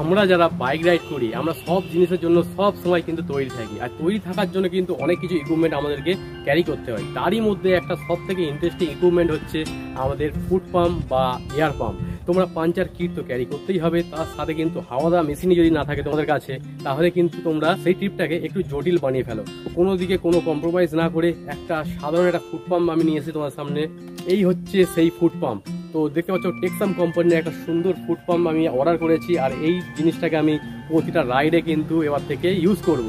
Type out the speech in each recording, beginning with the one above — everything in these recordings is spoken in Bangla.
আমরা যারা বাইক রাইড করি আমরা সব জিনিসের জন্য সব সময় কিন্তু তৈরি থাকি, আর তৈরি থাকার জন্য কিন্তু অনেক কিছু ইকুইপমেন্ট আমাদেরকে ক্যারি করতে হয়। তারই মধ্যে একটা সব থেকে ইন্টারেস্টিং ইকুইপমেন্ট হচ্ছে আমাদের ফুড পাম্প বা এয়ার পাম্প। তোমরা পাঞ্চার কিট তো ক্যারি করতেই হবে, তার সাথে কিন্তু হাওয়াদা মেশিনই যদি না থাকে তোমাদের কাছে, তাহলে কিন্তু তোমরা সেই ট্রিপটাকে একটু জটিল বানিয়ে ফেলো। কোনো দিকে কোনো কম্প্রোমাইজ না করে একটা সাধারণ একটা ফুড পাম্প আমি নিয়ে এসেছি তোমার সামনে। এই হচ্ছে সেই ফুড পাম্প। তো দেখতে পাচ্ছ টেক্সাম কোম্পানির একটা সুন্দর ফুড পাম্প আমি অর্ডার করেছি, আর এই জিনিসটাকে আমি প্রতিটা রাইডে কিন্তু এবার থেকে ইউজ করব।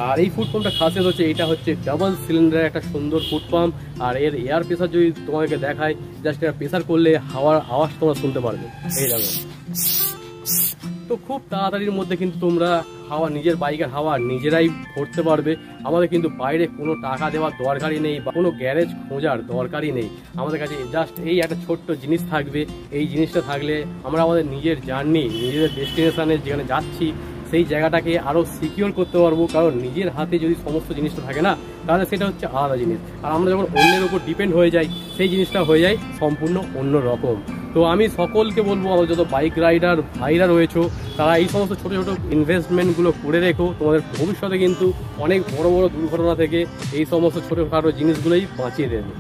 আর এই ফুড পাম্পটা খাসিয়ত হচ্ছে এটা হচ্ছে ডাবল সিলিন্ডারের একটা সুন্দর ফুড পাম্প। আর এর এয়ার প্রেসার যদি তোমাকে দেখায়, জাস্ট এটা প্রেসার করলে হাওয়ার আওয়াজ তোমরা শুনতে পারবে। এই দেখো, তো খুব তাড়াতাড়ির মধ্যে কিন্তু তোমরা হাওয়া নিজের বাইকের হাওয়া নিজেরাই ভরতে পারবে। আমাদের কিন্তু বাইরে কোনো টাকা দেওয়ার দরকারই নেই বা কোনো গ্যারেজ খোঁজার দরকারই নেই। আমাদের কাছে জাস্ট এই একটা ছোট্ট জিনিস থাকবে। এই জিনিসটা থাকলে আমরা আমাদের নিজের জার্নি, নিজেদের ডেস্টিনেশনে যেখানে যাচ্ছি সেই জায়গাটাকে আরও সিকিওর করতে পারবো। কারণ নিজের হাতে যদি সমস্ত জিনিসটা থাকে না, তাহলে সেটা হচ্ছে আলাদা জিনিস। আর আমরা যখন অন্যের উপর ডিপেন্ড হয়ে যাই, সেই জিনিসটা হয়ে যায় সম্পূর্ণ অন্য রকম। তো আমি সকলকে বলবো, আমার যত বাইক রাইডার ভাইরা রয়েছে, তারা এই সমস্ত ছোটো ছোটো ইনভেস্টমেন্টগুলো করে রেখো। তোমাদের ভবিষ্যতে কিন্তু অনেক বড় বড় দুর্ঘটনা থেকে এই সমস্ত ছোটোখাটো জিনিসগুলোই বাঁচিয়ে দেবে।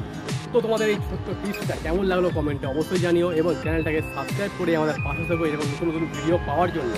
তো তোমাদের এই ছোট্ট টিপসটা কেমন লাগলো কমেন্টে অবশ্যই জানিও, এবং চ্যানেলটাকে সাবস্ক্রাইব করে আমাদের পাশে থাকো এরকম নতুন নতুন ভিডিও পাওয়ার জন্য।